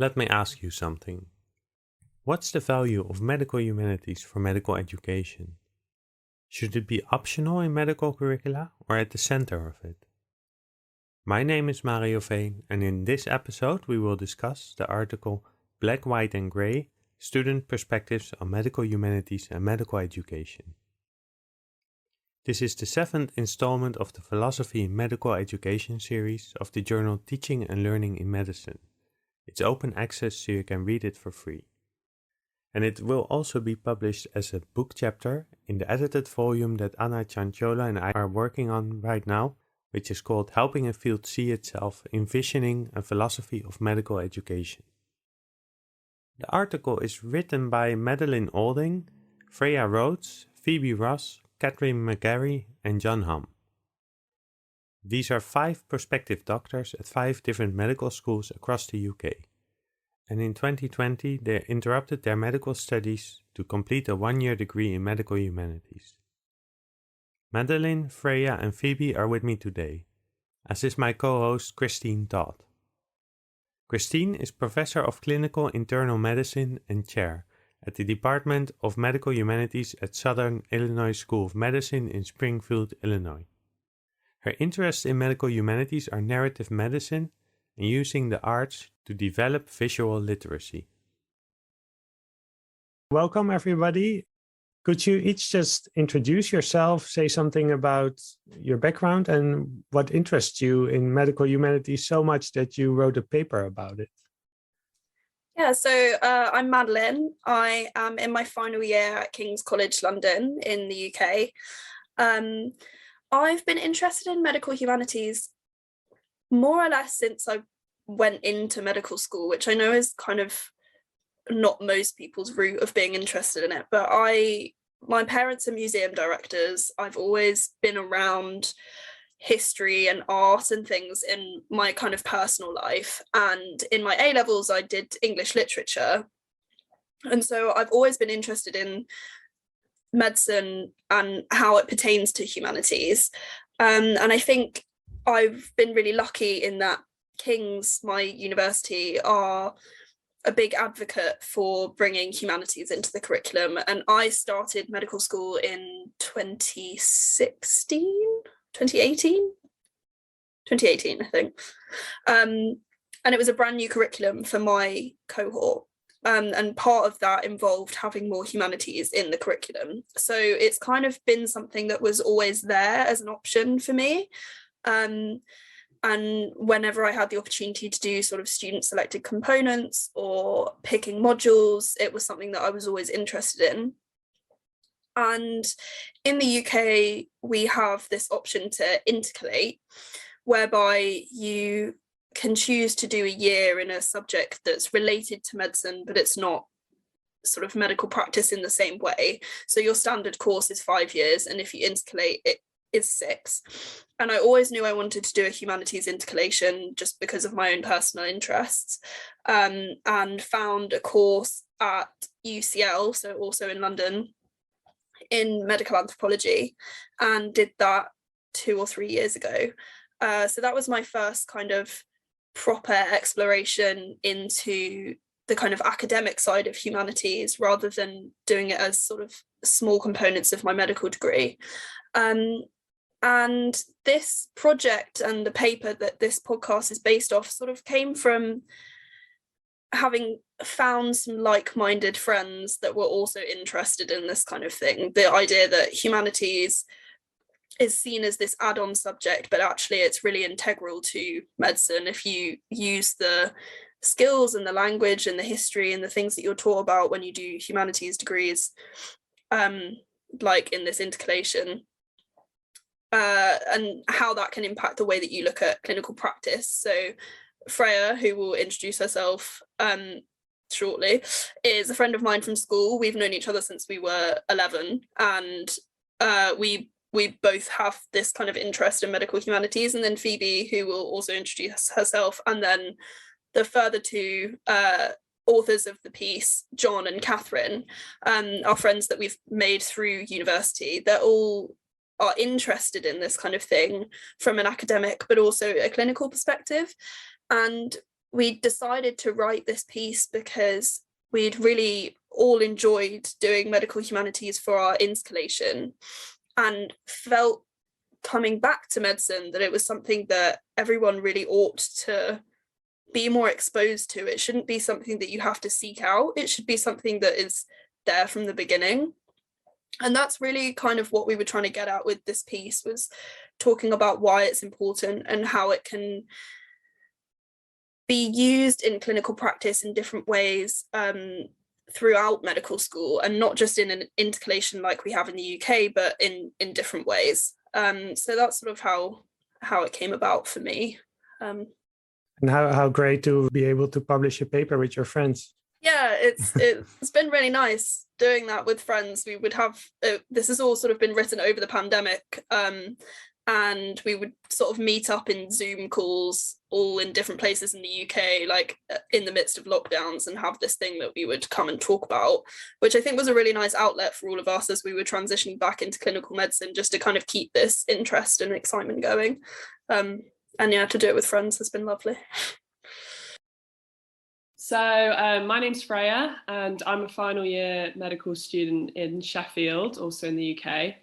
Let me ask you something. What's the value of medical humanities for medical education? Should it be optional in medical curricula or at the center of it? My name is Mario Veen, and in this episode we will discuss the article Black, White and Grey: Student Perspectives on Medical Humanities and Medical Education. This is the 7th installment of the Philosophy in Medical Education series of the journal Teaching and Learning in Medicine. It's open access so you can read it for free. And it will also be published as a book chapter in the edited volume that Anna Cianciola and I are working on right now, which is called Helping a Field See Itself, Envisioning a Philosophy of Medical Education. The article is written by Madeleine Olding, Freya Rhodes, Phoebe Ross, Catherine McGarry and John Humm. These are 5 prospective doctors at 5 different medical schools across the UK. And in 2020 they interrupted their medical studies to complete a 1-year degree in medical humanities. Madeleine, Freya and Phoebe are with me today, as is my co-host Christine Todd. Christine is Professor of Clinical Internal Medicine and Chair at the Department of Medical Humanities at Southern Illinois School of Medicine in Springfield, Illinois. Her interests in medical humanities are narrative medicine and using the arts to develop visual literacy. Welcome everybody. Could you each just introduce yourself, say something about your background and what interests you in medical humanities so much that you wrote a paper about it? Yeah, so I'm Madeleine. I am in my final year at King's College London in the UK. I've been interested in medical humanities more or less since I went into medical school, which I know is kind of not most people's route of being interested in it, but my parents are museum directors. I've always been around history and art and things in my kind of personal life, and in my A-levels I did English literature, and so I've always been interested in medicine and how it pertains to humanities, and I think I've been really lucky in that King's, my university, are a big advocate for bringing humanities into the curriculum, and I started medical school in 2018, I think. And it was a brand new curriculum for my cohort. And part of that involved having more humanities in the curriculum. So it's kind of been something that was always there as an option for me. And whenever I had the opportunity to do sort of student selected components or picking modules, it was something that I was always interested in. And in the UK, we have this option to intercalate, whereby you can choose to do a year in a subject that's related to medicine, but it's not sort of medical practice in the same way. So your standard course is 5 years, and if you intercalate, it is 6. And I always knew I wanted to do a humanities intercalation just because of my own personal interests, and found a course at UCL, so also in London, in medical anthropology, and did that 2 or 3 years ago. So that was my first kind of proper exploration into the kind of academic side of humanities, rather than doing it as sort of small components of my medical degree. And this project and the paper that this podcast is based off sort of came from having found some like-minded friends that were also interested in this kind of thing. The idea that humanities is seen as this add-on subject, but actually it's really integral to medicine if you use the skills and the language and the history and the things that you're taught about when you do humanities degrees, like in this intercalation, and how that can impact the way that you look at clinical practice. So Freya, who will introduce herself shortly, is a friend of mine from school. We've known each other since we were 11, and we both have this kind of interest in medical humanities. And then Phoebe, who will also introduce herself, and then the further 2 authors of the piece, John and Catherine, are friends that we've made through university. They're all are interested in this kind of thing from an academic but also a clinical perspective. And we decided to write this piece because we'd really all enjoyed doing medical humanities for our intercalation and felt coming back to medicine that it was something that everyone really ought to be more exposed to. It shouldn't be something that you have to seek out. It should be something that is there from the beginning. And that's really kind of what we were trying to get at with this piece, was talking about why it's important and how it can be used in clinical practice in different ways throughout medical school, and not just in an intercalation like we have in the UK, but in different ways. So that's sort of how it came about for me. And how great to be able to publish a paper with your friends. Yeah, it's been really nice doing that with friends. We would have this has all sort of been written over the pandemic, and we would sort of meet up in Zoom calls all in different places in the UK, like in the midst of lockdowns, and have this thing that we would come and talk about, which I think was a really nice outlet for all of us as we were transitioning back into clinical medicine, just to kind of keep this interest and excitement going. And yeah, to do it with friends has been lovely. So my name's Freya, and I'm a final year medical student in Sheffield, also in the UK.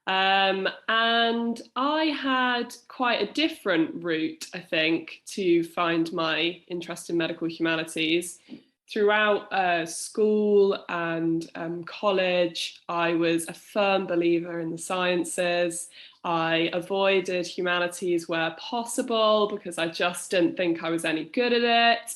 And I had quite a different route, I think, to find my interest in medical humanities. Throughout school and college, I was a firm believer in the sciences. I avoided humanities where possible because I just didn't think I was any good at it.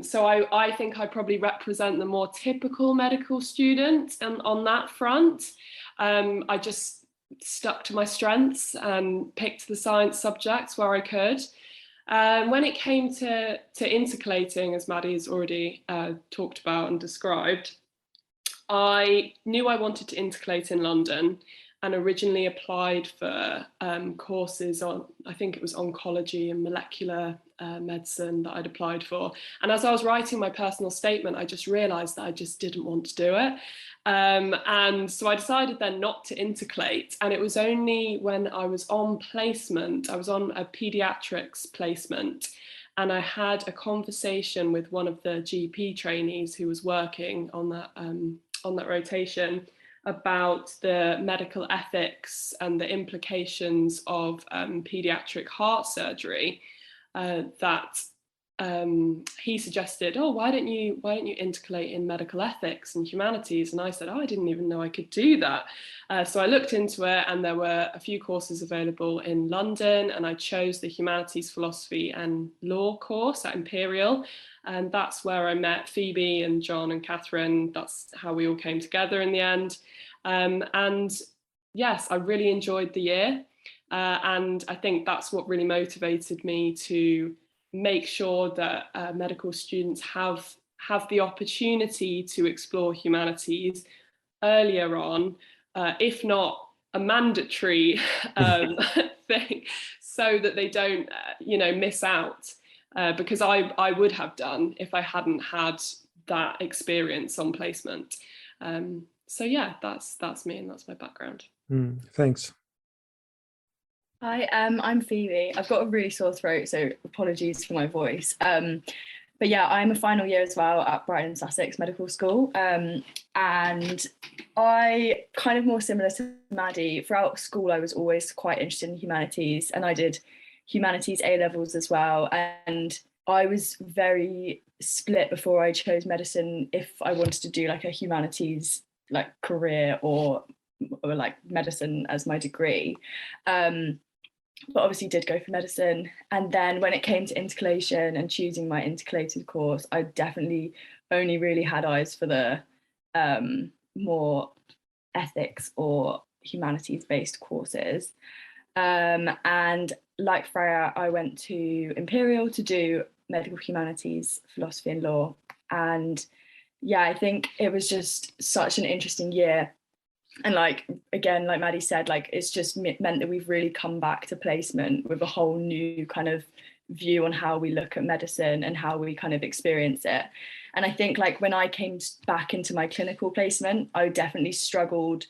So I think I probably represent the more typical medical student on that front. I just stuck to my strengths and picked the science subjects where I could. When it came to intercalating, as Maddie has already talked about and described, I knew I wanted to intercalate in London and originally applied for courses on, I think it was oncology and molecular medicine that I'd applied for. And as I was writing my personal statement, I just realised that I just didn't want to do it. And so I decided then not to intercalate. And it was only when I was on placement, I was on a paediatrics placement, and I had a conversation with one of the GP trainees who was working on that rotation about the medical ethics and the implications of paediatric heart surgery. That he suggested, oh, why don't you intercalate in medical ethics and humanities? And I said, oh, I didn't even know I could do that. So I looked into it, and there were a few courses available in London, and I chose the Humanities, Philosophy and Law course at Imperial. And that's where I met Phoebe and John and Catherine. That's how we all came together in the end. And yes, I really enjoyed the year. And I think that's what really motivated me to make sure that medical students have the opportunity to explore humanities earlier on, if not a mandatory thing, so that they don't, miss out. Because I would have done if I hadn't had that experience on placement. So yeah, that's me, and that's my background. Thanks. Hi, I'm Phoebe. I've got a really sore throat, so apologies for my voice. But yeah, I'm a final year as well at Brighton and Sussex Medical School. And I, kind of more similar to Maddie, throughout school I was always quite interested in humanities, and I did humanities A-levels as well. And I was very split before I chose medicine if I wanted to do like a humanities like career or like medicine as my degree. But obviously did go for medicine. And then when it came to intercalation and choosing my intercalated course, I definitely only really had eyes for the more ethics or humanities based courses. And like Freya, I went to Imperial to do medical humanities, philosophy and law. And yeah, I think it was just such an interesting year. And like, again, like Maddie said, like it's just meant that we've really come back to placement with a whole new kind of view on how we look at medicine and how we kind of experience it. And I think like when I came back into my clinical placement, I definitely struggled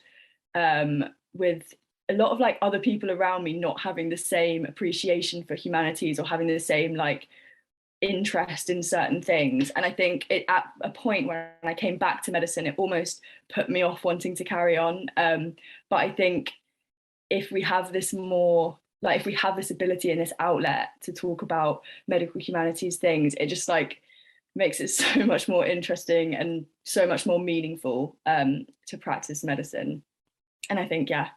with a lot of like other people around me not having the same appreciation for humanities or having the same like interest in certain things. And I think at a point when I came back to medicine, it almost put me off wanting to carry on. But I think if we have this more, like if we have this ability and this outlet to talk about medical humanities things, it just like makes it so much more interesting and so much more meaningful to practice medicine. And I think, yeah,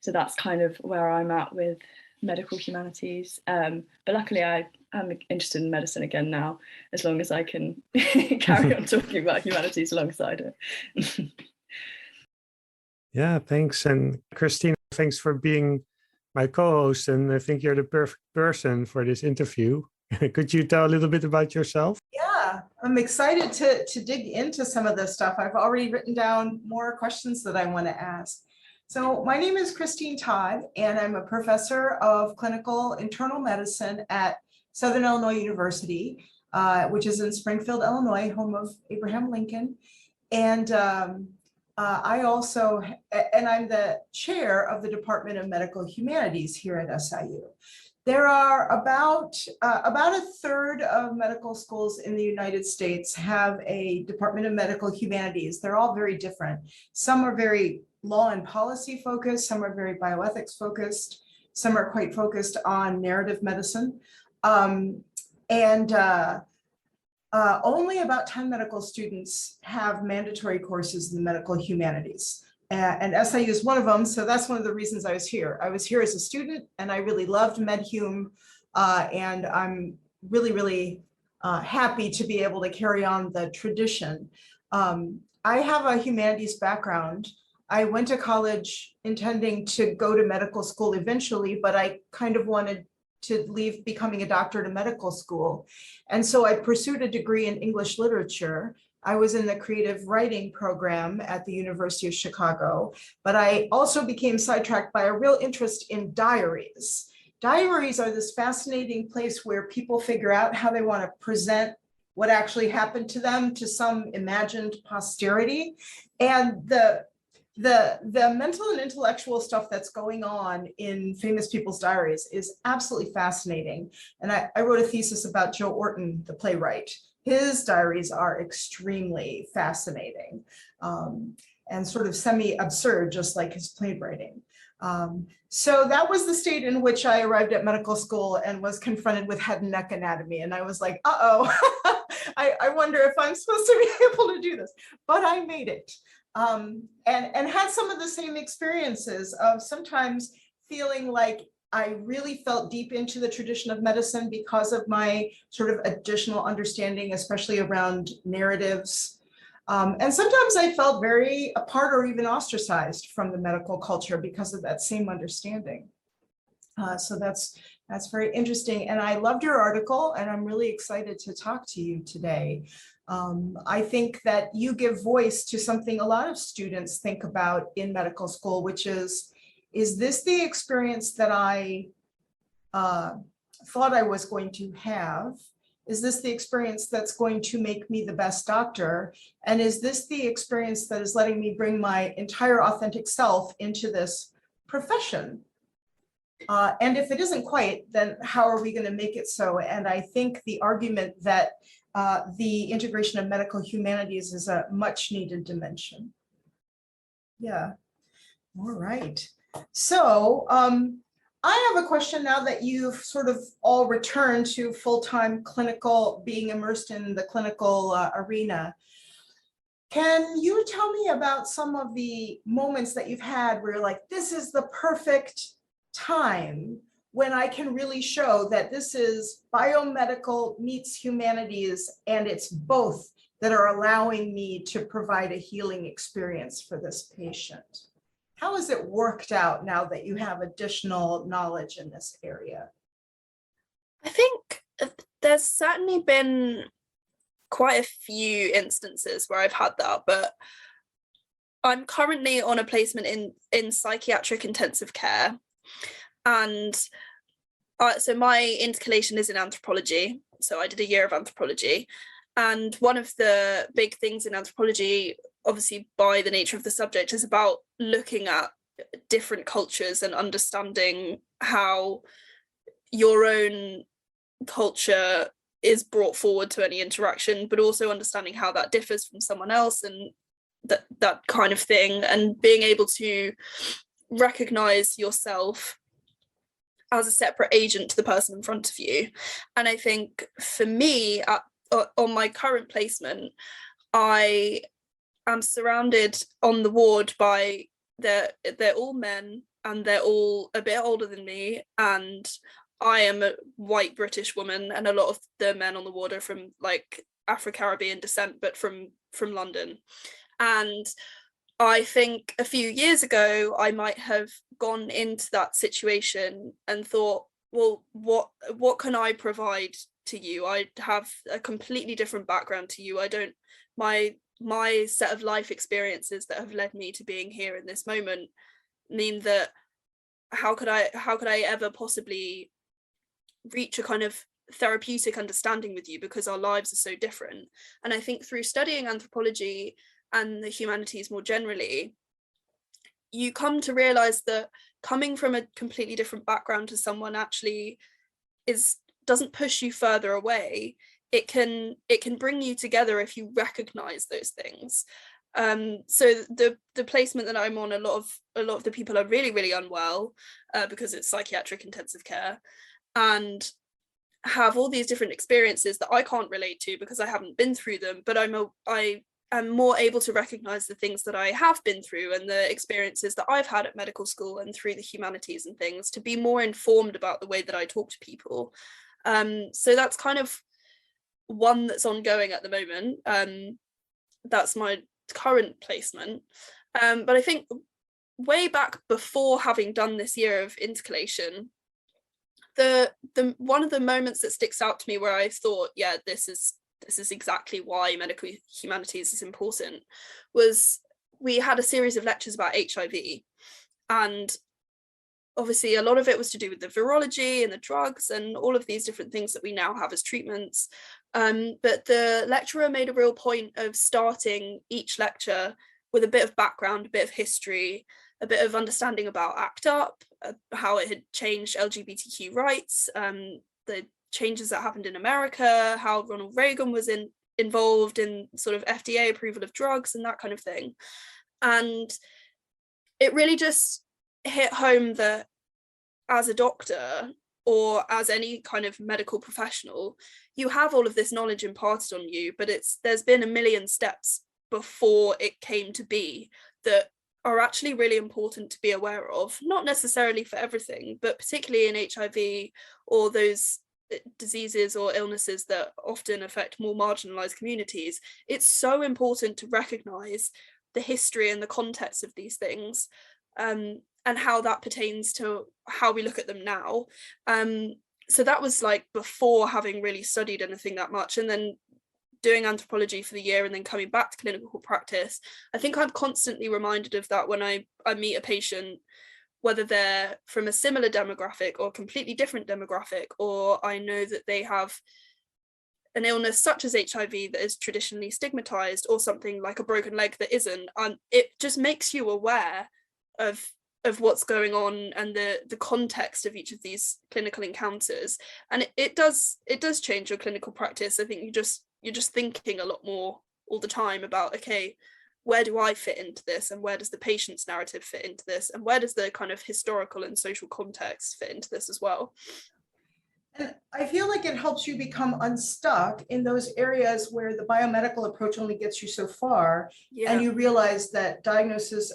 so that's kind of where I'm at with medical humanities. But luckily I am interested in medicine again now, as long as I can carry on talking about humanities alongside it. Yeah, thanks. And Christine, thanks for being my co-host. And I think you're the perfect person for this interview. Could you tell a little bit about yourself? Yeah, I'm excited to dig into some of this stuff. I've already written down more questions that I want to ask. So my name is Christine Todd, and I'm a professor of clinical internal medicine at Southern Illinois University, which is in Springfield, Illinois, home of Abraham Lincoln. And I'm the chair of the Department of Medical Humanities here at SIU. There are about a third of medical schools in the United States have a Department of Medical Humanities. They're all very different. Some are very law and policy focused, some are very bioethics focused, some are quite focused on narrative medicine. Only about 10 medical students have mandatory courses in the medical humanities. And SIU is one of them, so that's one of the reasons I was here. I was here as a student, and I really loved MedHum, and I'm really, really happy to be able to carry on the tradition. I have a humanities background. I went to college intending to go to medical school eventually, but I kind of wanted to leave becoming a doctor to medical school. And so I pursued a degree in English literature. I was in the creative writing program at the University of Chicago, but I also became sidetracked by a real interest in diaries. Diaries are this fascinating place where people figure out how they want to present what actually happened to them to some imagined posterity. And the mental and intellectual stuff that's going on in famous people's diaries is absolutely fascinating. And I wrote a thesis about Joe Orton, the playwright. His diaries are extremely fascinating and sort of semi-absurd, just like his playwriting. So that was the state in which I arrived at medical school and was confronted with head and neck anatomy. And I was like, uh-oh, I wonder if I'm supposed to be able to do this, but I made it. And had some of the same experiences of sometimes feeling like I really felt deep into the tradition of medicine because of my sort of additional understanding, especially around narratives. And sometimes I felt very apart or even ostracized from the medical culture because of that same understanding. So that's very interesting. And I loved your article, and I'm really excited to talk to you today. I think that you give voice to something a lot of students think about in medical school, which is this the experience that I thought I was going to have? Is this the experience that's going to make me the best doctor? And is this the experience that is letting me bring my entire authentic self into this profession? And if it isn't quite, then how are we going to make it so? And I think the argument that the integration of medical humanities is a much needed dimension. Yeah, all right. So I have a question now that you've sort of all returned to full-time clinical, being immersed in the clinical arena. Can you tell me about some of the moments that you've had where you're like, this is the perfect time when I can really show that this is biomedical meets humanities, and it's both that are allowing me to provide a healing experience for this patient? How has it worked out now that you have additional knowledge in this area? I think there's certainly been quite a few instances where I've had that, but I'm currently on a placement in psychiatric intensive care. And so my intercalation is in anthropology. So I did a year of anthropology. And one of the big things in anthropology, obviously by the nature of the subject, is about looking at different cultures and understanding how your own culture is brought forward to any interaction, but also understanding how that differs from someone else, and that kind of thing, and being able to recognize yourself as a separate agent to the person in front of you. And I think for me, on my current placement, I am surrounded on the ward by they're all men, and they're all a bit older than me, and I am a white British woman, and a lot of the men on the ward are from like Afro-Caribbean descent, but from London. And I think a few years ago, I might have gone into that situation and thought, well, what can I provide to you? I have a completely different background to you. I don't, my set of life experiences that have led me to being here in this moment mean that how could I ever possibly reach a kind of therapeutic understanding with you, because our lives are so different. And I think through studying anthropology and the humanities more generally, you come to realize that coming from a completely different background to someone actually doesn't push you further away. It can bring you together if you recognize those things. So the placement that I'm on, a lot of the people are really, really unwell because it's psychiatric intensive care, and have all these different experiences that I can't relate to because I haven't been through them, but I am more able to recognize the things that I have been through and the experiences that I've had at medical school and through the humanities and things, to be more informed about the way that I talk to people. So that's kind of one that's ongoing at the moment. That's my current placement. But I think way back before having done this year of intercalation, the one of the moments that sticks out to me where I thought, yeah, this is exactly why medical humanities is important, was we had a series of lectures about HIV, and obviously a lot of it was to do with the virology and the drugs and all of these different things that we now have as treatments. But the lecturer made a real point of starting each lecture with a bit of background, a bit of history, a bit of understanding about ACT UP, how it had changed LGBTQ rights, the changes that happened in America, how Ronald Reagan was involved in sort of FDA approval of drugs and that kind of thing. And it really just hit home that as a doctor or as any kind of medical professional, you have all of this knowledge imparted on you, but there's been a million steps before it came to be that are actually really important to be aware of, not necessarily for everything, but particularly in HIV or those diseases or illnesses that often affect more marginalized communities. It's so important to recognize the history and the context of these things, and how that pertains to how we look at them now. So that was like before having really studied anything that much, and then doing anthropology for the year and then coming back to clinical practice. I think I'm constantly reminded of that when I meet a patient, whether they're from a similar demographic or a completely different demographic, or I know that they have an illness such as HIV that is traditionally stigmatized, or something like a broken leg that isn't. It just makes you aware of what's going on and the context of each of these clinical encounters. And it does change your clinical practice. I think you're just thinking a lot more all the time about, okay, where do I fit into this, and where does the patient's narrative fit into this, and where does the kind of historical and social context fit into this as well. And I feel like it helps you become unstuck in those areas where the biomedical approach only gets you so far. Yeah. And you realize that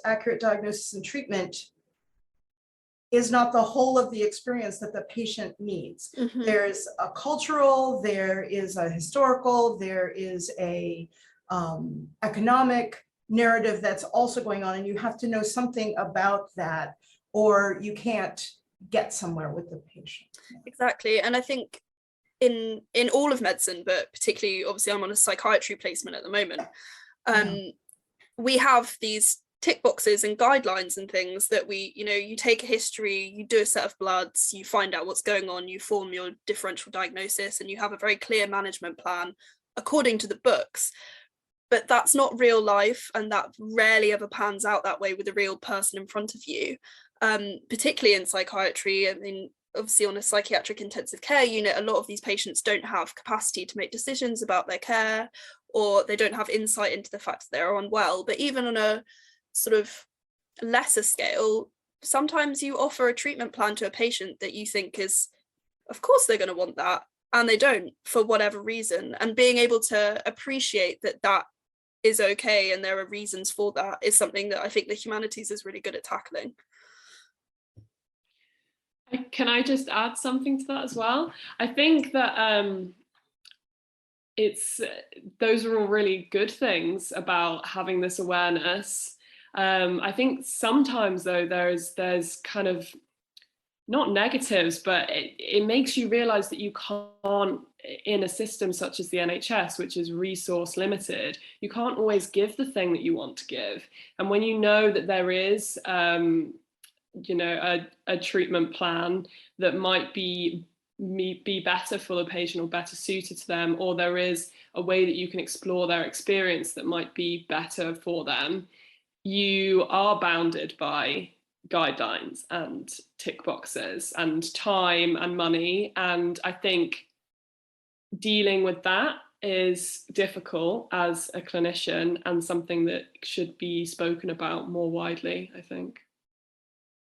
accurate diagnosis and treatment is not the whole of the experience that the patient needs. Mm-hmm. There's a cultural, there is a historical, there is a economic narrative that's also going on, and you have to know something about that, or you can't get somewhere with the patient. Exactly. And I think in all of medicine, but particularly obviously I'm on a psychiatry placement at the moment, we have these tick boxes and guidelines and things that you take a history, you do a set of bloods, you find out what's going on, you form your differential diagnosis, and you have a very clear management plan according to the books. But that's not real life, and that rarely ever pans out that way with a real person in front of you. Particularly in psychiatry, I mean, obviously on a psychiatric intensive care unit, a lot of these patients don't have capacity to make decisions about their care, or they don't have insight into the fact that they're unwell. But even on a sort of lesser scale, sometimes you offer a treatment plan to a patient that you think is, of course they're going to want that, and they don't for whatever reason. And being able to appreciate that that is okay and there are reasons for that is something that I think the humanities is really good at tackling. Can I just add something to that as well? I think that those are all really good things about having this awareness. I think sometimes though there's kind of not negatives, but it makes you realize that you can't, in a system such as the NHS, which is resource limited, you can't always give the thing that you want to give. And when you know that there is a treatment plan that might be better for the patient or better suited to them, or there is a way that you can explore their experience that might be better for them, you are bounded by guidelines and tick boxes and time and money. And I think dealing with that is difficult as a clinician and something that should be spoken about more widely, I think.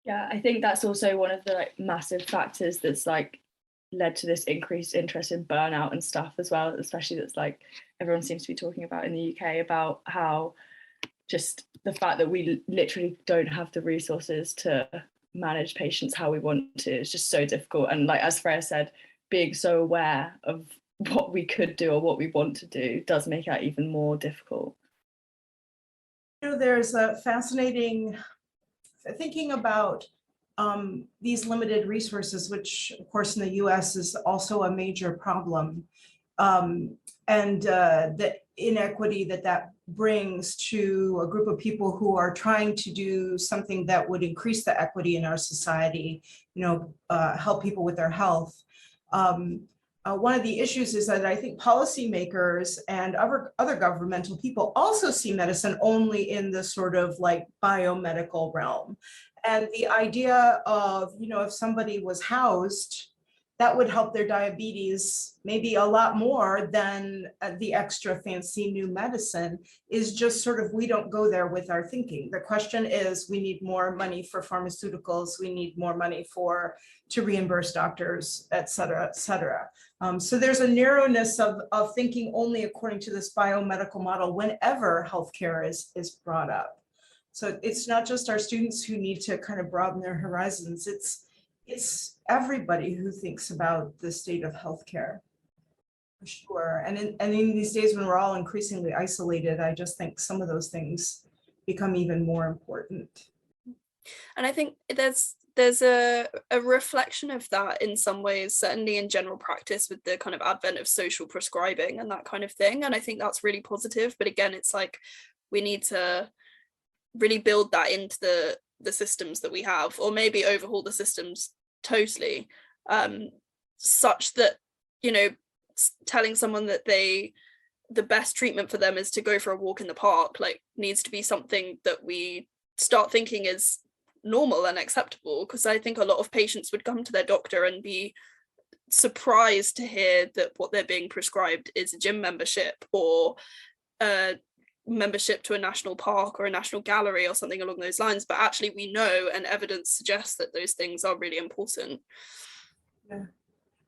Yeah, I think that's also one of the massive factors that's led to this increased interest in burnout and stuff as well, especially that's everyone seems to be talking about in the UK, about how just the fact that we literally don't have the resources to manage patients how we want to is just so difficult. And as Freya said, being so aware of what we could do or what we want to do does make that even more difficult. There's a fascinating thinking about these limited resources, which of course in the US is also a major problem, and the inequity that brings to a group of people who are trying to do something that would increase the equity in our society, help people with their health. One of the issues is that I think policymakers and other governmental people also see medicine only in the sort of biomedical realm. And the idea of, if somebody was housed, that would help their diabetes maybe a lot more than the extra fancy new medicine, is just sort of, we don't go there with our thinking. The question is, we need more money for pharmaceuticals, we need more money to reimburse doctors, et cetera, et cetera. So there's a narrowness of thinking only according to this biomedical model whenever healthcare is brought up. So it's not just our students who need to kind of broaden their horizons, it's everybody who thinks about the state of healthcare, for sure. And in these days when we're all increasingly isolated, I just think some of those things become even more important. And I think there's a reflection of that in some ways, certainly in general practice, with the kind of advent of social prescribing and that kind of thing. And I think that's really positive. But again, it's we need to really build that into the systems that we have, or maybe overhaul the systems totally, such that telling someone that the best treatment for them is to go for a walk in the park needs to be something that we start thinking is normal and acceptable, because I think a lot of patients would come to their doctor and be surprised to hear that what they're being prescribed is a gym membership or a membership to a national park or a national gallery or something along those lines. But actually we know, and evidence suggests, that those things are really important. Yeah,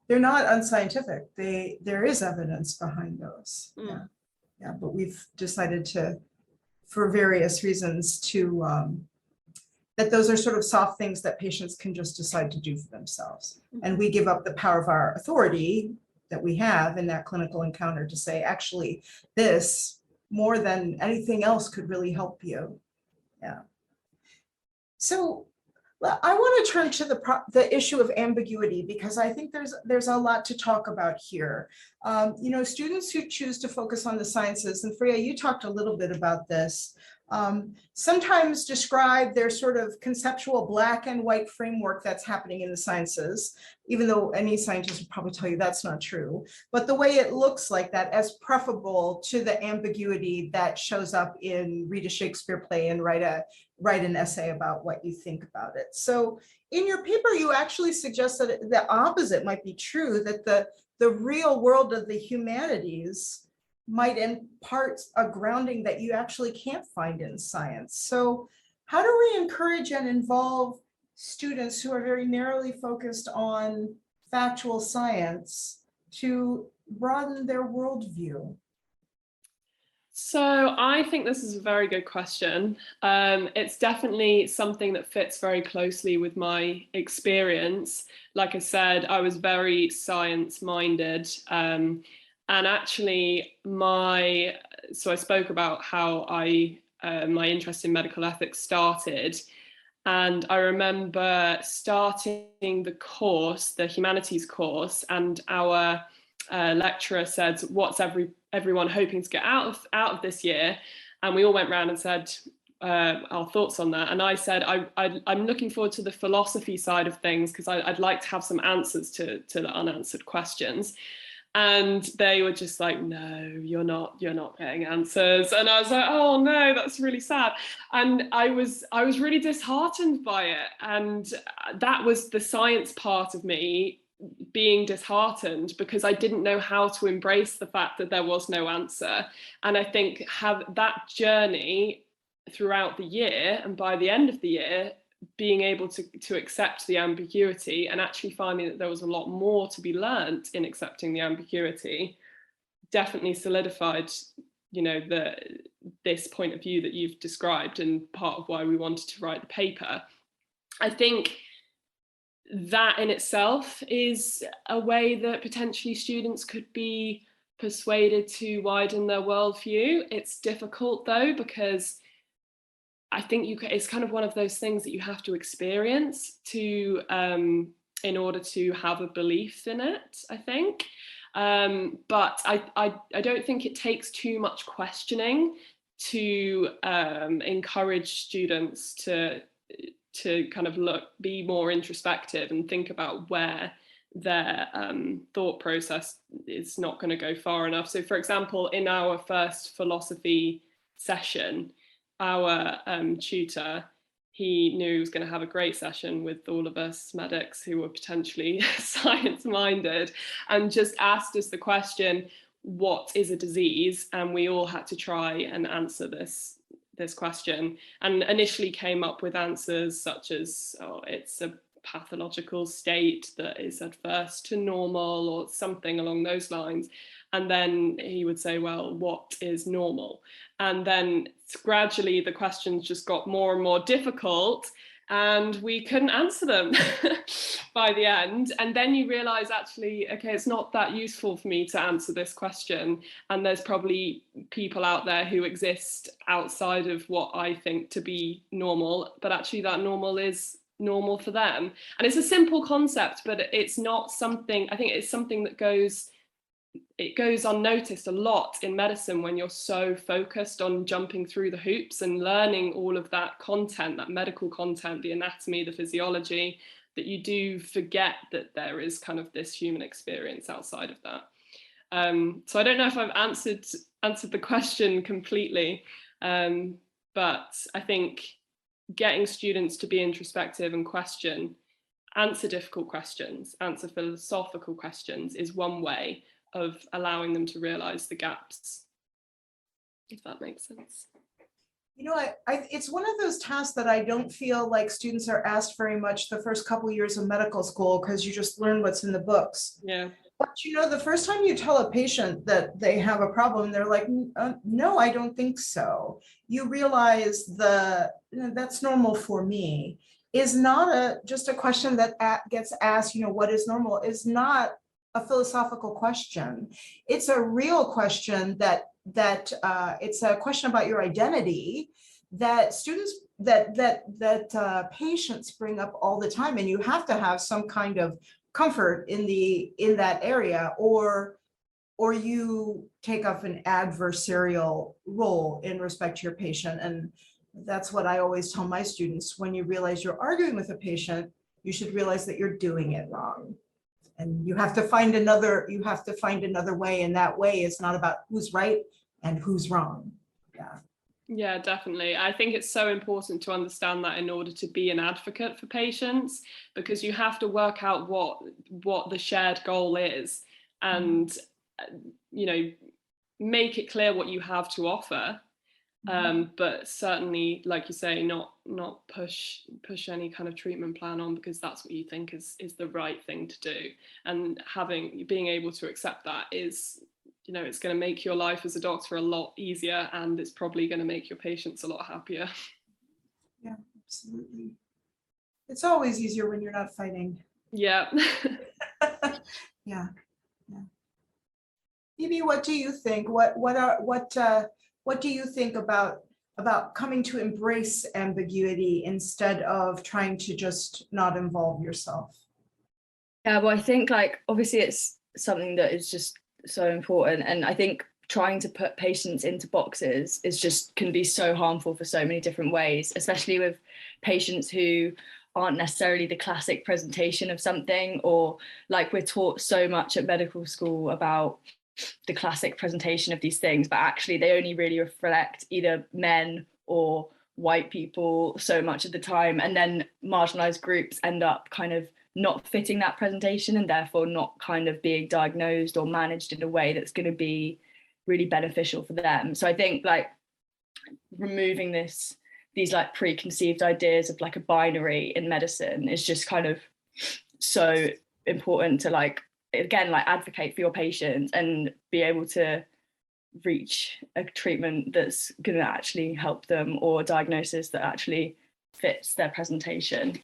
they're not unscientific. There is evidence behind those. Yeah, but we've decided to, for various reasons, to that those are sort of soft things that patients can just decide to do for themselves. And we give up the power of our authority that we have in that clinical encounter to say, actually, this more than anything else could really help you. Yeah. So I want to turn to the issue of ambiguity, because I think there's a lot to talk about here. Students who choose to focus on the sciences, and Freya, you talked a little bit about this, sometimes describe their sort of conceptual black and white framework that's happening in the sciences, even though any scientist would probably tell you that's not true, but the way it looks like that as preferable to the ambiguity that shows up in read a Shakespeare play and write an essay about what you think about it. So in your paper, you actually suggest that the opposite might be true, that the real world of the humanities might impart a grounding that you actually can't find in science. So how do we encourage and involve students who are very narrowly focused on factual science to broaden their worldview? So I think this is a very good question. It's definitely something that fits very closely with my experience. Like I said, I was very science-minded. And actually, so I spoke about how my interest in medical ethics started. And I remember starting the course, the humanities course, and our lecturer said, "What's everyone hoping to get out of this year?" And we all went round and said our thoughts on that. And I said, I'm looking forward to the philosophy side of things because I'd like to have some answers to the unanswered questions. And they were just like, "No, you're not getting answers." And I was like, "Oh no, that's really sad." And I was really disheartened by it. And that was the science part of me being disheartened because I didn't know how to embrace the fact that there was no answer. And I think have that journey throughout the year, and by the end of the year, being able to accept the ambiguity and actually finding that there was a lot more to be learnt in accepting the ambiguity, definitely solidified, this point of view that you've described, and part of why we wanted to write the paper. I think that in itself is a way that potentially students could be persuaded to widen their worldview. It's difficult though, because I think it's kind of one of those things that you have to experience to in order to have a belief in it, I think. But I don't think it takes too much questioning to encourage students to kind of be more introspective and think about where their thought process is not going to go far enough. So for example, in our first philosophy session, our tutor, he knew he was going to have a great session with all of us medics who were potentially science-minded, and just asked us the question, what is a disease? And we all had to try and answer this question, and initially came up with answers such as, oh, it's a pathological state that is adverse to normal, or something along those lines. And then he would say, well, what is normal? And then gradually the questions just got more and more difficult, and we couldn't answer them by the end. And then you realize, actually, okay, it's not that useful for me to answer this question. And there's probably people out there who exist outside of what I think to be normal, but actually that normal is normal for them. And it's a simple concept, but it's not something, I think it's something that goes unnoticed a lot in medicine when you're so focused on jumping through the hoops and learning all of that content, that medical content, the anatomy, the physiology, that you do forget that there is kind of this human experience outside of that. So I don't know if I've answered the question completely, but I think getting students to be introspective and answer difficult questions, answer philosophical questions is one way of allowing them to realize the gaps, if that makes sense. It's one of those tasks that I don't feel like students are asked very much the first couple of years of medical school, because you just learn what's in the books. Yeah. But the first time you tell a patient that they have a problem, they're like, no, I don't think so. You realize that's normal for me is not just a question that gets asked, what is normal, is not a philosophical question. It's a real question that it's a question about your identity that students, that patients bring up all the time, and you have to have some kind of comfort in that area, or or you take up an adversarial role in respect to your patient. And that's what I always tell my students: when you realize you're arguing with a patient, you should realize that you're doing it wrong. And you have to find another way, and that way is not about who's right and who's wrong. Yeah. Yeah, definitely. I think it's so important to understand that in order to be an advocate for patients, because you have to work out what the shared goal is, and make it clear what you have to offer. But certainly, like you say, not push any kind of treatment plan on because that's what you think is the right thing to do. And being able to accept that is, it's going to make your life as a doctor a lot easier, and it's probably going to make your patients a lot happier. Yeah, absolutely. It's always easier when you're not fighting. Yeah. Yeah. Phoebe, what do you think? What do you think about coming to embrace ambiguity instead of trying to just not involve yourself? Yeah, well, I think obviously it's something that is just so important, and I think trying to put patients into boxes can be so harmful for so many different ways, especially with patients who aren't necessarily the classic presentation of something, or we're taught so much at medical school about the classic presentation of these things, but actually they only really reflect either men or white people so much of the time, and then marginalized groups end up kind of not fitting that presentation, and therefore not kind of being diagnosed or managed in a way that's going to be really beneficial for them. So I think removing these preconceived ideas of a binary in medicine is just kind of so important to again advocate for your patients and be able to reach a treatment that's going to actually help them, or a diagnosis that actually fits their presentation.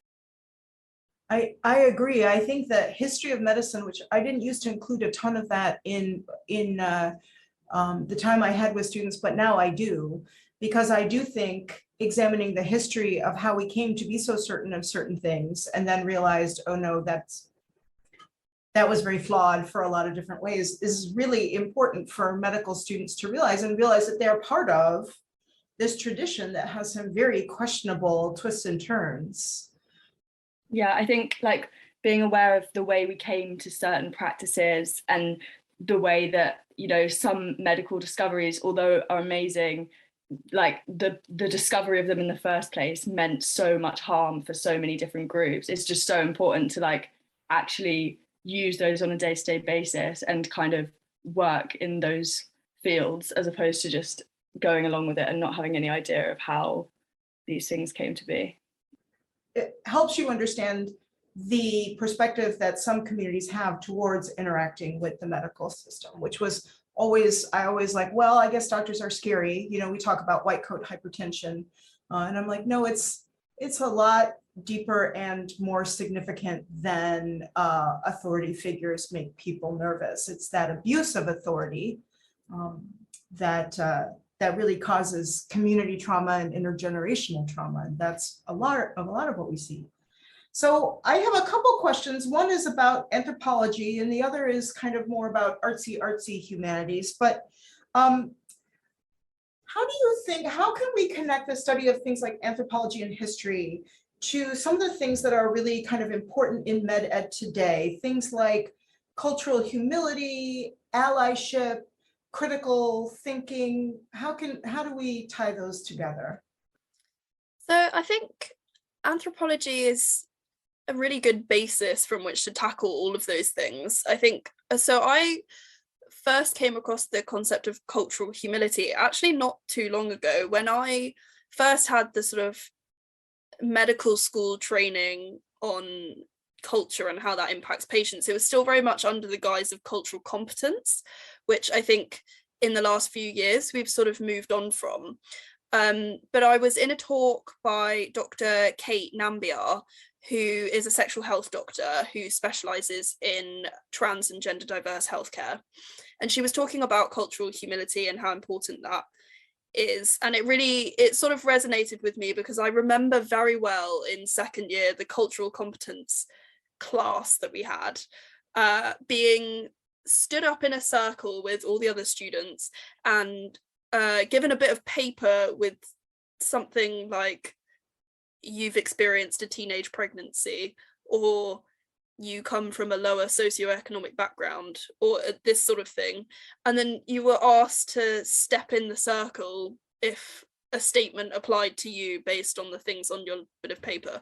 I agree. I think that history of medicine, which I didn't used to include a ton of that in the time I had with students, but now I do, because I do think examining the history of how we came to be so certain of certain things and then realized, oh no, that was very flawed for a lot of different ways, is really important for medical students to realize that they're part of this tradition that has some very questionable twists and turns. Yeah, I think being aware of the way we came to certain practices, and the way that, some medical discoveries, although are amazing, the discovery of them in the first place meant so much harm for so many different groups. It's just so important to actually use those on a day-to-day basis and kind of work in those fields, as opposed to just going along with it and not having any idea of how these things came to be. It helps you understand the perspective that some communities have towards interacting with the medical system, which was I always well, I guess doctors are scary. We talk about white coat hypertension, and I'm no, it's a lot deeper and more significant than authority figures make people nervous. It's that abuse of authority that really causes community trauma and intergenerational trauma. And that's a lot of what we see. So I have a couple questions. One is about anthropology, and the other is kind of more about artsy humanities. But how can we connect the study of things like anthropology and history to some of the things that are really kind of important in med ed today? Things like cultural humility, allyship, critical thinking. How do we tie those together? So I think anthropology is a really good basis from which to tackle all of those things. I think so. I first came across the concept of cultural humility actually not too long ago, when I first had the sort of medical school training on culture and how that impacts patients. It was still very much under the guise of cultural competence, which I think in the last few years we've sort of moved on from. But I was in a talk by Dr. Kate Nambiar, who is a sexual health doctor who specializes in trans and gender diverse healthcare. And she was talking about cultural humility and how important that is. And it sort of resonated with me, because I remember very well in second year, the cultural competence class that we had being stood up in a circle with all the other students and given a bit of paper with something like, you've experienced a teenage pregnancy, or you come from a lower socioeconomic background, or this sort of thing, and then you were asked to step in the circle if a statement applied to you based on the things on your bit of paper.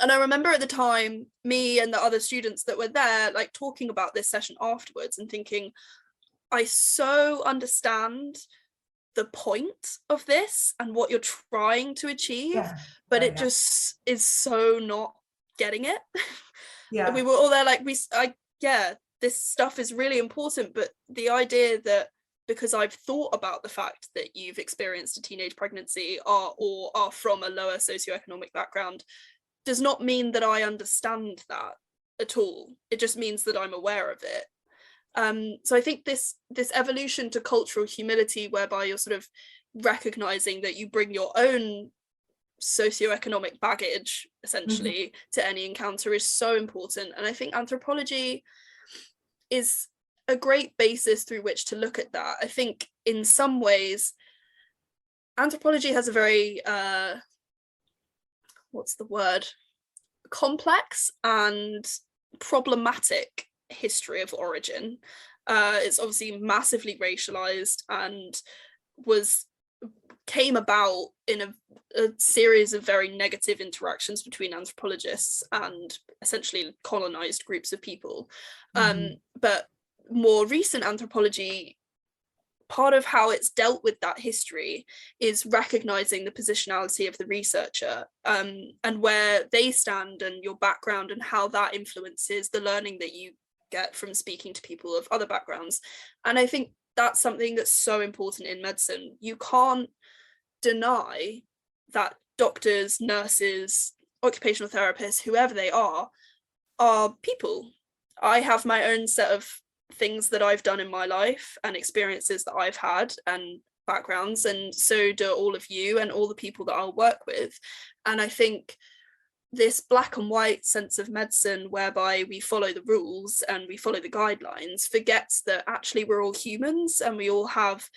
And I remember at the time, me and the other students that were there, like, talking about this session afterwards and thinking, I so understand the point of this and what you're trying to achieve, but it just is so not getting it. Yeah. We were all there like, this stuff is really important, but the idea that because I've thought about the fact that you've experienced a teenage pregnancy or are from a lower socioeconomic background does not mean that I understand that at all. It just means that I'm aware of it. So I think this evolution to cultural humility, whereby you're sort of recognizing that you bring your own socioeconomic baggage essentially to any encounter, is so important. And I think anthropology is a great basis through which to look at that. I think in some ways anthropology has a very complex and problematic history of origin. It's obviously massively racialized and came about in a series of very negative interactions between anthropologists and essentially colonized groups of people. But more recent anthropology, part of how it's dealt with that history is recognizing the positionality of the researcher, and where they stand and your background and how that influences the learning that you get from speaking to people of other backgrounds. And I think that's something that's so important in medicine. You can't deny that doctors, nurses, occupational therapists, whoever they are people. I have my own set of things that I've done in my life and experiences that I've had and backgrounds, and so do all of you and all the people that I'll work with. And I think this black and white sense of medicine, whereby we follow the rules and we follow the guidelines, forgets that actually we're all humans and we all have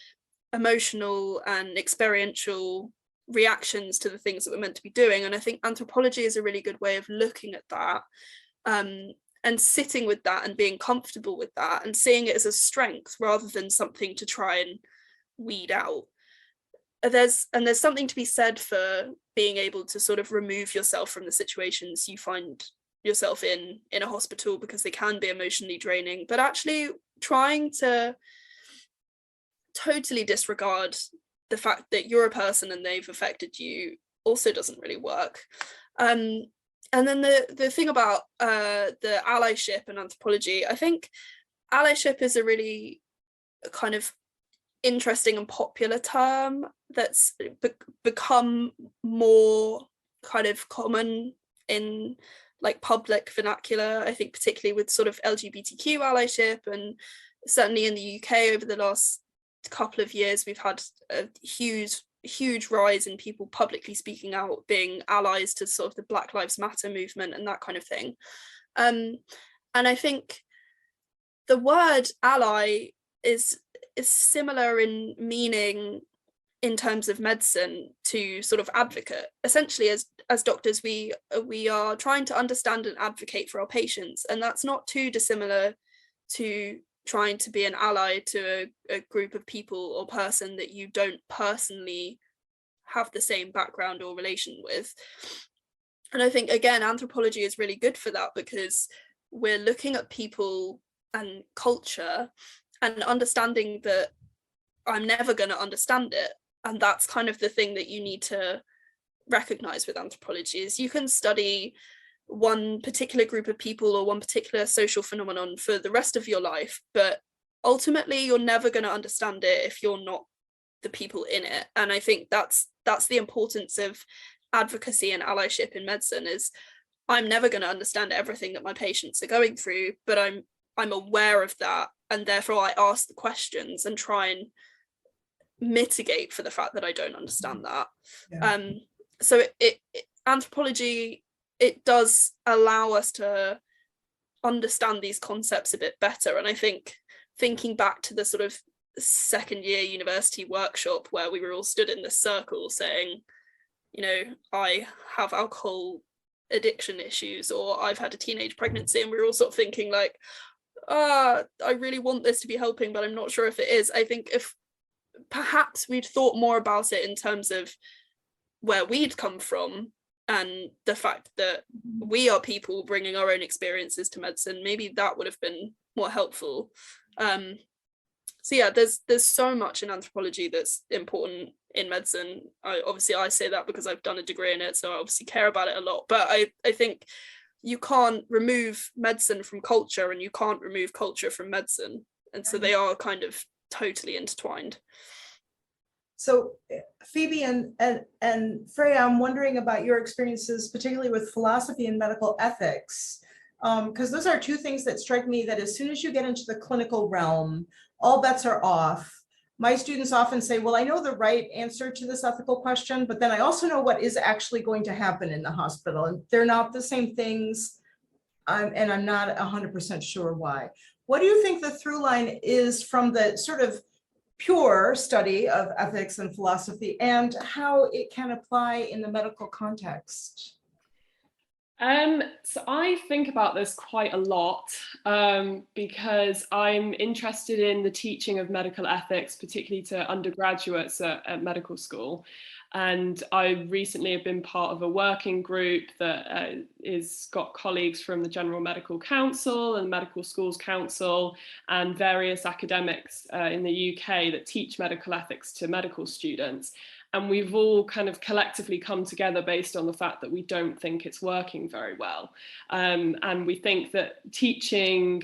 emotional and experiential reactions to the things that we're meant to be doing. And I think anthropology is a really good way of looking at that, and sitting with that and being comfortable with that and seeing it as a strength rather than something to try and weed out. There's something to be said for being able to sort of remove yourself from the situations you find yourself in a hospital, because they can be emotionally draining, but actually trying to totally disregard the fact that you're a person and they've affected you also doesn't really work. And then the thing about the allyship and anthropology, I think allyship is a really kind of interesting and popular term that's become more kind of common in like public vernacular, I think, particularly with sort of LGBTQ allyship. And certainly in the UK over the last couple of years, we've had a huge rise in people publicly speaking out, being allies to sort of the Black Lives Matter movement and that kind of thing. And I think the word ally is similar in meaning in terms of medicine to sort of advocate. Essentially, as doctors, we are trying to understand and advocate for our patients, and that's not too dissimilar to trying to be an ally to a group of people or person that you don't personally have the same background or relation with. And I think, again, anthropology is really good for that, because we're looking at people and culture and understanding that I'm never going to understand it. And that's kind of the thing that you need to recognize with anthropology, is you can study one particular group of people or one particular social phenomenon for the rest of your life, but ultimately you're never going to understand it if you're not the people in it. And I think that's the importance of advocacy and allyship in medicine, is I'm never going to understand everything that my patients are going through, but I'm aware of that, and therefore I ask the questions and try and mitigate for the fact that I don't understand that. Yeah. So anthropology, it does allow us to understand these concepts a bit better. And I think thinking back to the sort of second year university workshop where we were all stood in this circle saying, you know, I have alcohol addiction issues, or I've had a teenage pregnancy, and we were all sort of thinking like, I really want this to be helping, but I'm not sure if it is. I think if perhaps we'd thought more about it in terms of where we'd come from and the fact that we are people bringing our own experiences to medicine, maybe that would have been more helpful. So yeah, there's so much in anthropology that's important in medicine. I say that because I've done a degree in it, so I obviously care about it a lot, but I think you can't remove medicine from culture, and you can't remove culture from medicine, and so they are kind of totally intertwined. So Phoebe and Freya, I'm wondering about your experiences, particularly with philosophy and medical ethics, because those are two things that strike me that as soon as you get into the clinical realm, all bets are off. My students often say, well, I know the right answer to this ethical question, but then I also know what is actually going to happen in the hospital, and they're not the same things, and I'm not 100% sure why. What do you think the through line is from the sort of pure study of ethics and philosophy, and how it can apply in the medical context? So I think about this quite a lot because I'm interested in the teaching of medical ethics, particularly to undergraduates at medical school. And I recently have been part of a working group that is got colleagues from the General Medical Council and Medical Schools Council and various academics in the UK that teach medical ethics to medical students. And we've all kind of collectively come together based on the fact that we don't think it's working very well. And we think that teaching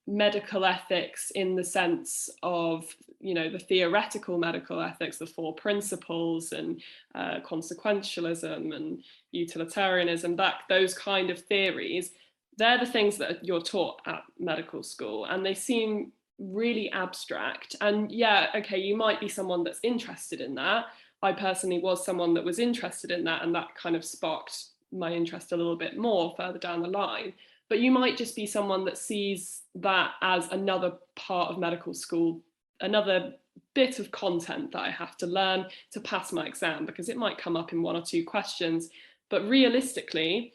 medical ethics in the sense of, you know, the theoretical medical ethics, the four principles and consequentialism and utilitarianism, those kind of theories, they're the things that you're taught at medical school, and they seem really abstract. And yeah, okay, you might be someone that's interested in that. I personally was someone that was interested in that, and that kind of sparked my interest a little bit more further down the line. But you might just be someone that sees that as another part of medical school, another bit of content that I have to learn to pass my exam, because it might come up in one or two questions. But realistically,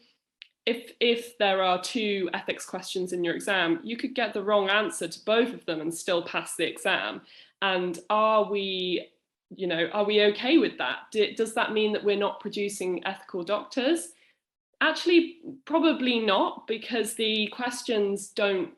if there are two ethics questions in your exam, you could get the wrong answer to both of them and still pass the exam. And are we okay with that? Does that mean that we're not producing ethical doctors? Actually, probably not, because the questions don't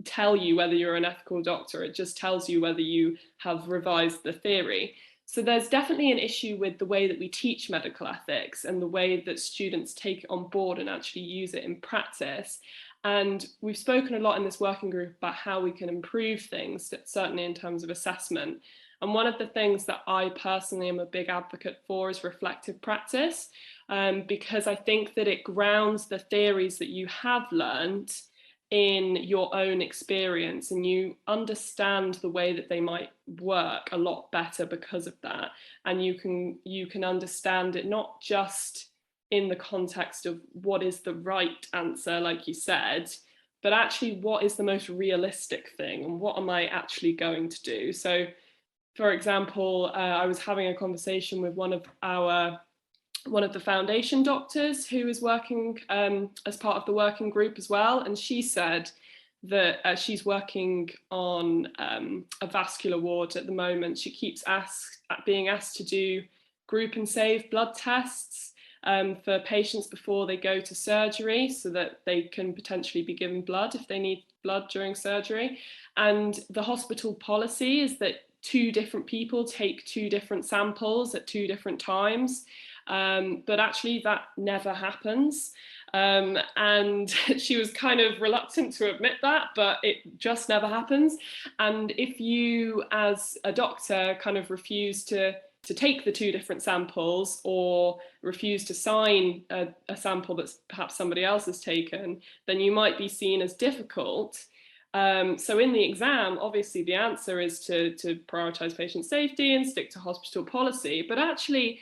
tell you whether you're an ethical doctor. It just tells you whether you have revised the theory. So there's definitely an issue with the way that we teach medical ethics and the way that students take it on board and actually use it in practice. And we've spoken a lot in this working group about how we can improve things, certainly in terms of assessment. And one of the things that I personally am a big advocate for is reflective practice, because I think that it grounds the theories that you have learned in your own experience, and you understand the way that they might work a lot better because of that. And you can understand it not just in the context of what is the right answer, like you said, but actually what is the most realistic thing and what am I actually going to do. So for example, I was having a conversation with one of the foundation doctors who is working as part of the working group as well, and she said that she's working on a vascular ward at the moment. She keeps being asked to do group and save blood tests for patients before they go to surgery, so that they can potentially be given blood if they need blood during surgery. And the hospital policy is that 2 different people take 2 different samples at 2 different times. But actually that never happens. And she was kind of reluctant to admit that, but it just never happens. And if you, as a doctor, kind of refuse to take the 2 different samples, or refuse to sign a sample that's perhaps somebody else has taken, then you might be seen as difficult. So in the exam, obviously the answer is to prioritise patient safety and stick to hospital policy. But actually,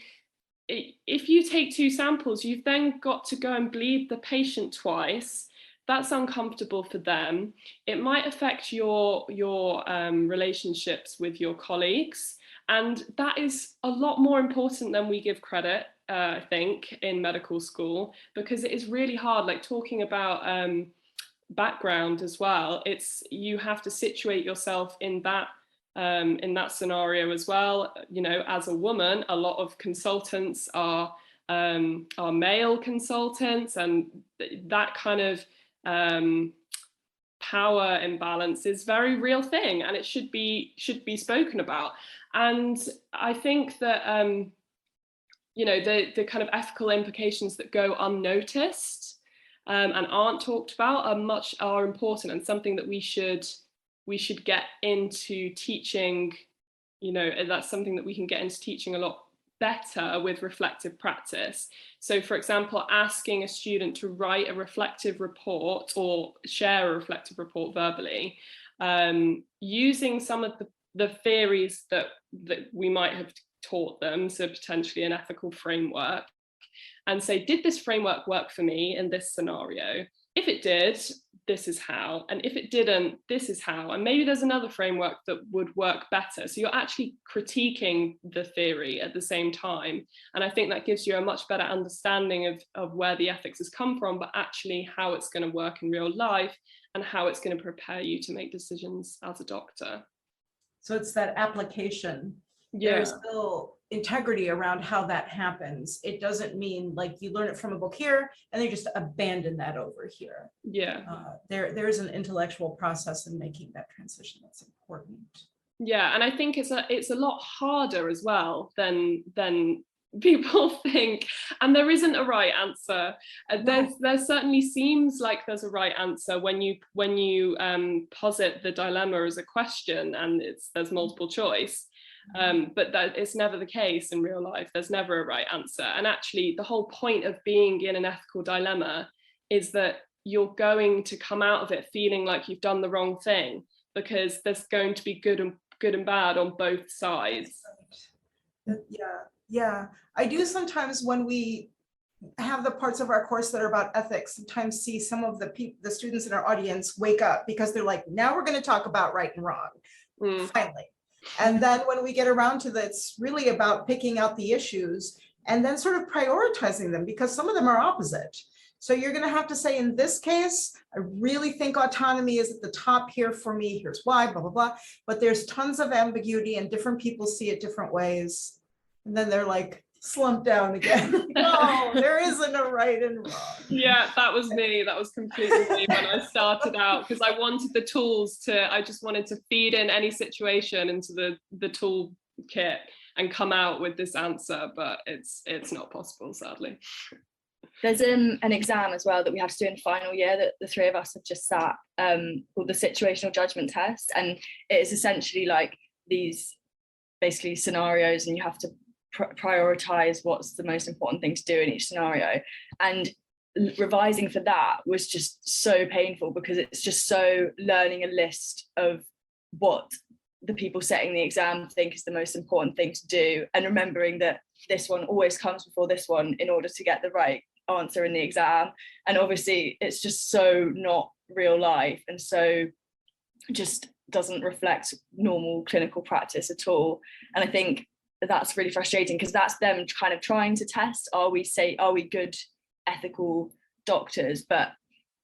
if you take 2 samples, you've then got to go and bleed the patient twice, that's uncomfortable for them. It might affect your relationships with your colleagues, and that is a lot more important than we give credit, I think, in medical school, because it is really hard, like talking about background as well. You have to situate yourself in that scenario as well. You know, as a woman, a lot of consultants are male consultants, and that kind of power imbalance is a very real thing, and it should be spoken about. And I think that you know, the kind of ethical implications that go unnoticed and aren't talked about are important, and something that we should get into teaching. You know, that's something that we can get into teaching a lot better with reflective practice. So, for example, asking a student to write a reflective report or share a reflective report verbally, using some of the theories that we might have taught them, so potentially an ethical framework, and say, did this framework work for me in this scenario? If it did, this is how, and if it didn't, this is how, and maybe there's another framework that would work better. So you're actually critiquing the theory at the same time, and I think that gives you a much better understanding of where the ethics has come from, but actually how it's going to work in real life and how it's going to prepare you to make decisions as a doctor. So it's that application. Yeah. There's still integrity around how that happens. It doesn't mean like you learn it from a book here and they just abandon that over here. Yeah. There's an intellectual process in making that transition that's important. Yeah, and I think it's a lot harder as well than people think, and there isn't a right answer. There certainly seems like there's a right answer when you posit the dilemma as a question, and there's multiple choice. But that it's never the case in real life. There's never a right answer. And actually, the whole point of being in an ethical dilemma is that you're going to come out of it feeling like you've done the wrong thing, because there's going to be good and bad on both sides. Yeah. I do sometimes, when we have the parts of our course that are about ethics, sometimes see some of the students in our audience wake up, because they're like, now we're going to talk about right and wrong, finally. And then when we get around to that, it's really about picking out the issues and then sort of prioritizing them, because some of them are opposite. So you're going to have to say, in this case, I really think autonomy is at the top here for me. Here's why, blah, blah, blah. But there's tons of ambiguity and different people see it different ways. And then they're like slumped down again. No, there isn't a right and wrong. Yeah, that was me. That was completely me when I started out, because I wanted the tools I just wanted to feed in any situation into the toolkit and come out with this answer, but it's not possible, sadly. There's an exam as well that we have to do in final year that the three of us have just sat, called the situational judgment test, and it is essentially like these basically scenarios, and you have to prioritize what's the most important thing to do in each scenario. And revising for that was just so painful, because it's just so learning a list of what the people setting the exam think is the most important thing to do, and remembering that this one always comes before this one in order to get the right answer in the exam. And obviously it's just so not real life, and so just doesn't reflect normal clinical practice at all. And I think that's really frustrating, because that's them kind of trying to test, are we good ethical doctors? But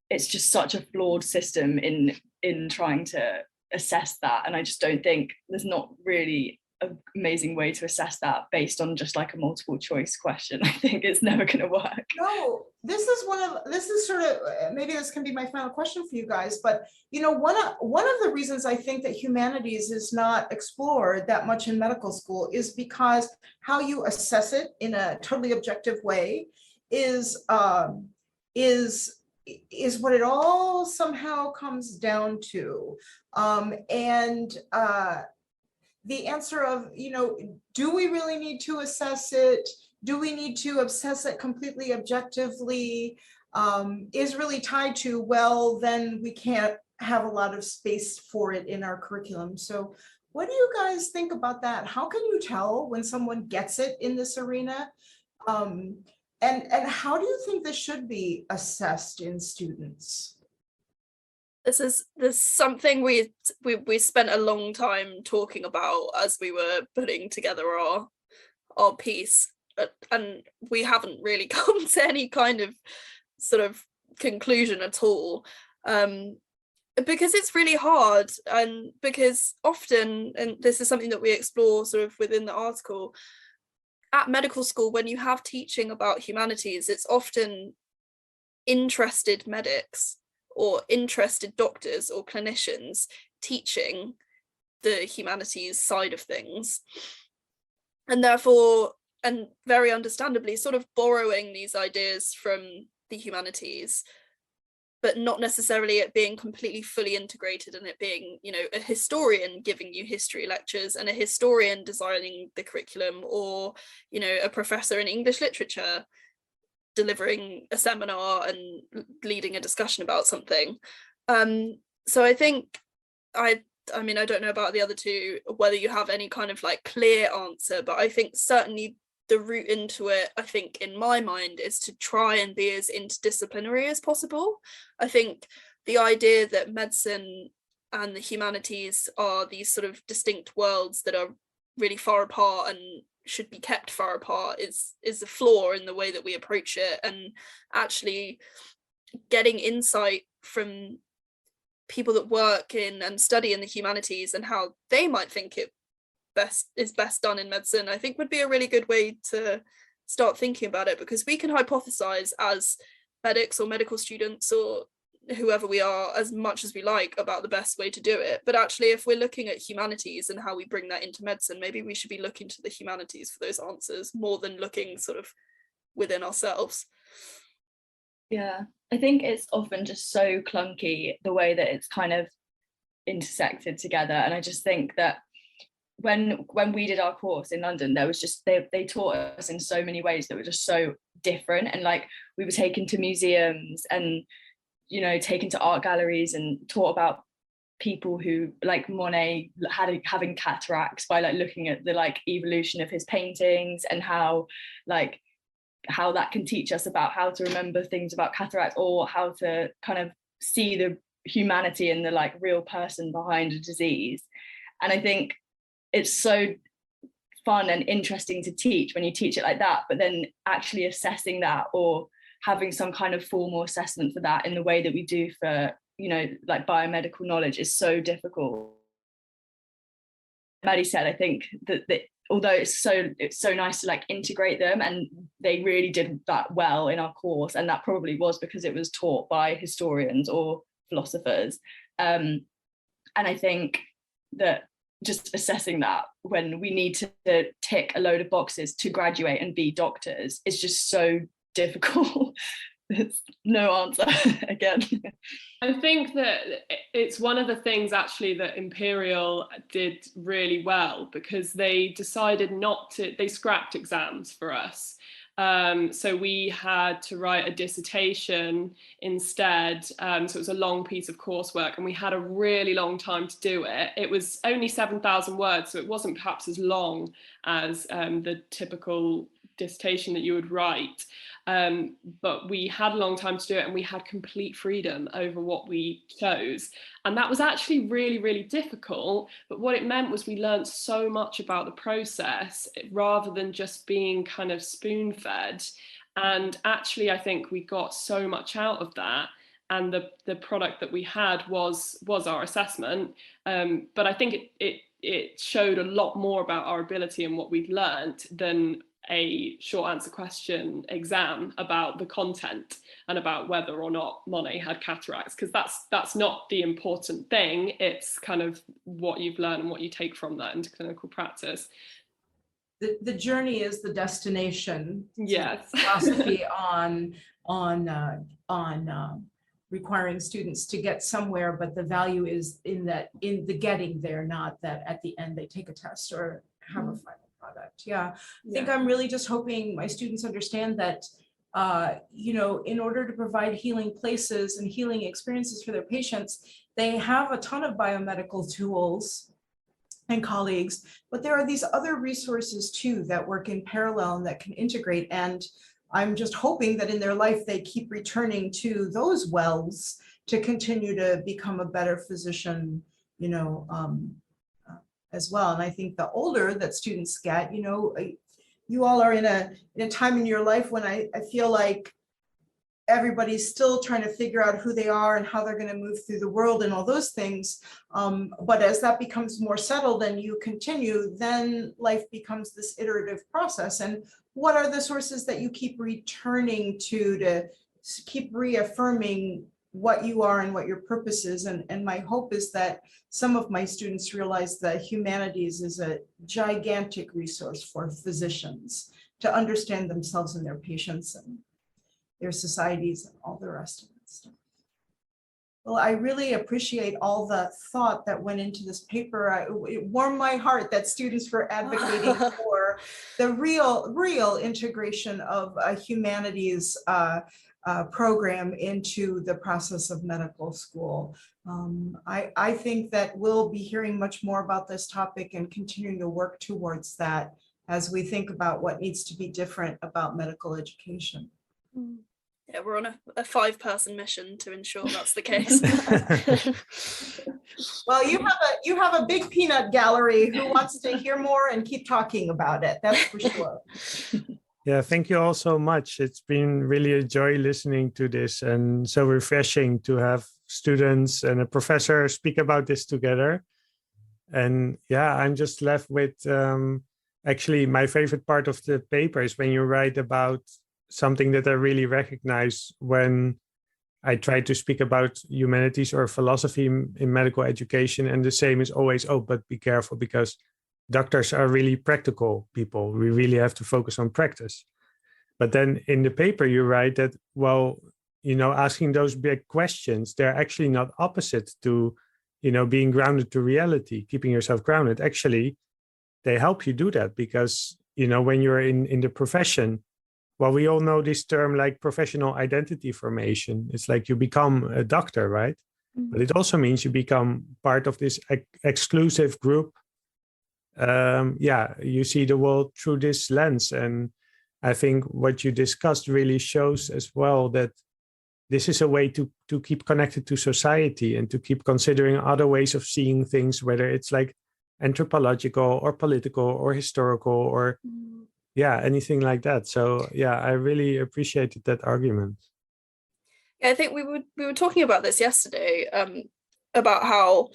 it's just such a flawed system in trying to assess that, and I just don't think there's not really an amazing way to assess that based on just like a multiple choice question. I think it's never going to work. No, this is sort of, maybe this can be my final question for you guys, but you know, one of the reasons I think that humanities is not explored that much in medical school is because how you assess it in a totally objective way is what it all somehow comes down to. The answer of, you know, do we really need to assess it? Do we need to assess it completely objectively? Is really tied to, well, then we can't have a lot of space for it in our curriculum. So what do you guys think about that? How can you tell when someone gets it in this arena? And how do you think this should be assessed in students? There's something we spent a long time talking about as we were putting together our piece, and we haven't really come to any kind of sort of conclusion at all, because it's really hard, and because often, and this is something that we explore sort of within the article, at medical school, when you have teaching about humanities, it's often interested medics or interested doctors or clinicians teaching the humanities side of things, and therefore, and very understandably, sort of borrowing these ideas from the humanities, but not necessarily it being completely fully integrated, and it being, you know, a historian giving you history lectures and a historian designing the curriculum, or, you know, a professor in English literature delivering a seminar and leading a discussion about something. So I think I mean, I don't know about the other two, whether you have any kind of like clear answer, but I think certainly the route into it, I think in my mind, is to try and be as interdisciplinary as possible. I think the idea that medicine and the humanities are these sort of distinct worlds that are really far apart and should be kept far apart is a flaw in the way that we approach it, and actually getting insight from people that work in and study in the humanities and how they might think it is best done in medicine, I think would be a really good way to start thinking about it, because we can hypothesize as medics or medical students or whoever we are as much as we like about the best way to do it, but actually if we're looking at humanities and how we bring that into medicine, maybe we should be looking to the humanities for those answers more than looking sort of within ourselves. Yeah, I think it's often just so clunky the way that it's kind of intersected together, and I just think that when we did our course in London, there was just they taught us in so many ways that were just so different, and like we were taken to museums and, you know, taken to art galleries and taught about people who, like Monet, having cataracts by like looking at the like evolution of his paintings, and how that can teach us about how to remember things about cataracts, or how to kind of see the humanity and the like real person behind a disease. And I think it's so fun and interesting to teach when you teach it like that, but then actually assessing that or having some kind of formal assessment for that in the way that we do for, you know, like biomedical knowledge is so difficult. Maddie said, I think that although it's so nice to like integrate them, and they really did that well in our course, and that probably was because it was taught by historians or philosophers. And I think that just assessing that when we need to tick a load of boxes to graduate and be doctors is just so difficult. There's no answer again. I think that it's one of the things actually that Imperial did really well, because they decided they scrapped exams for us. So we had to write a dissertation instead. So it was a long piece of coursework, and we had a really long time to do it. It was only 7,000 words, so it wasn't perhaps as long as the typical dissertation that you would write. But we had a long time to do it, and we had complete freedom over what we chose. And that was actually really, really difficult. But what it meant was we learned so much about the process rather than just being kind of spoon-fed. And actually, I think we got so much out of that. And the product that we had was our assessment. But I think it showed a lot more about our ability and what we'd learned than a short answer question exam about the content and about whether or not Monet had cataracts, because that's not the important thing. It's kind of what you've learned and what you take from that into clinical practice. The journey is the destination. Yes. Philosophy on requiring students to get somewhere, but the value is in the getting there, not that at the end they take a test or have a final product. Yeah, I think I'm really just hoping my students understand that, you know, in order to provide healing places and healing experiences for their patients, they have a ton of biomedical tools and colleagues, but there are these other resources too that work in parallel and that can integrate. And I'm just hoping that in their life, they keep returning to those wells to continue to become a better physician, as well. And I think the older that students get, you all are in a time in your life when I feel like everybody's still trying to figure out who they are and how they're going to move through the world and all those things. But as that becomes more settled and you continue, then life becomes this iterative process. And what are the sources that you keep returning to keep reaffirming what you are and what your purpose is? And my hope is that some of my students realize that humanities is a gigantic resource for physicians to understand themselves and their patients and their societies and all the rest of that stuff. Well, I really appreciate all the thought that went into this paper. It warmed my heart that students were advocating for the real integration of a humanities program into the process of medical school. I think that we'll be hearing much more about this topic and continuing to work towards that as we think about what needs to be different about medical education. Yeah, we're on a 5-person mission to ensure that's the case. Well, you have a big peanut gallery who wants to hear more and keep talking about it. That's for sure. Yeah, thank you all so much. It's been really a joy listening to this and so refreshing to have students and a professor speak about this together. And yeah, I'm just left with actually my favorite part of the paper is when you write about something that I really recognize when I try to speak about humanities or philosophy in medical education. And the same is always, oh, but be careful because doctors are really practical people. We really have to focus on practice. But then in the paper, you write that, well, asking those big questions, they're actually not opposite to, being grounded to reality, keeping yourself grounded. Actually, they help you do that because, when you're in the profession, well, we all know this term like professional identity formation. It's like you become a doctor, right? Mm-hmm. But it also means you become part of this exclusive group. You see the world through this lens. And I think what you discussed really shows as well that this is a way to keep connected to society and to keep considering other ways of seeing things, whether it's like anthropological or political or historical or anything like that. So I really appreciated that argument. Yeah, I think we were talking about this yesterday, about how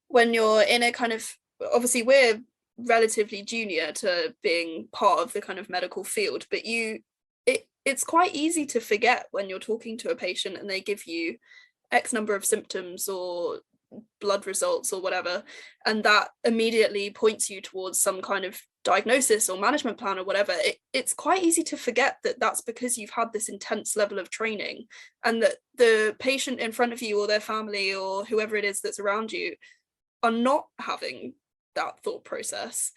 when you're in a kind of, obviously we're relatively junior to being part of the kind of medical field, but it's quite easy to forget when you're talking to a patient and they give you X number of symptoms or blood results or whatever, and that immediately points you towards some kind of diagnosis or management plan or whatever. It's quite easy to forget that that's because you've had this intense level of training and that the patient in front of you or their family or whoever it is that's around you are not having that thought process.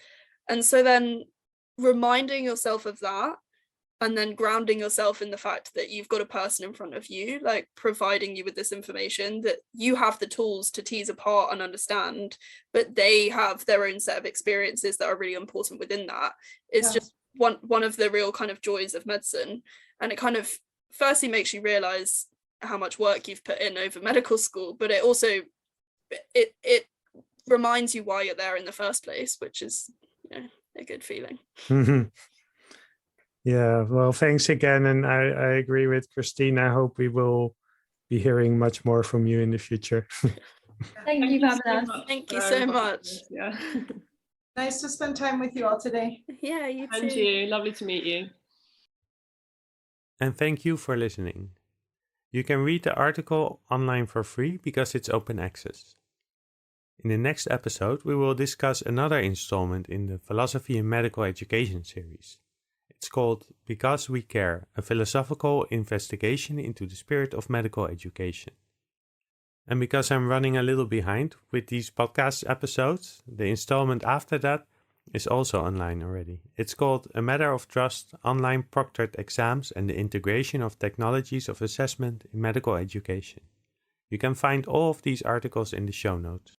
And so then reminding yourself of that and then grounding yourself in the fact that you've got a person in front of you, like providing you with this information, that you have the tools to tease apart and understand, but they have their own set of experiences that are really important within that. It's just one of the real kind of joys of medicine. And it kind of firstly makes you realize how much work you've put in over medical school, but it also, it reminds you why you're there in the first place, which is a good feeling. Yeah, well, thanks again. And I agree with Christine. I hope we will be hearing much more from you in the future. Thank you for having us. Thank you so much. Yeah. Nice to spend time with you all today. Yeah, you too. And you. Lovely to meet you. And thank you for listening. You can read the article online for free because it's open access. In the next episode, we will discuss another installment in the Philosophy in Medical Education series. It's called Because We Care, a philosophical investigation into the spirit of medical education. And because I'm running a little behind with these podcast episodes, the installment after that is also online already. It's called A Matter of Trust, Online Proctored Exams and the Integration of Technologies of Assessment in Medical Education. You can find all of these articles in the show notes.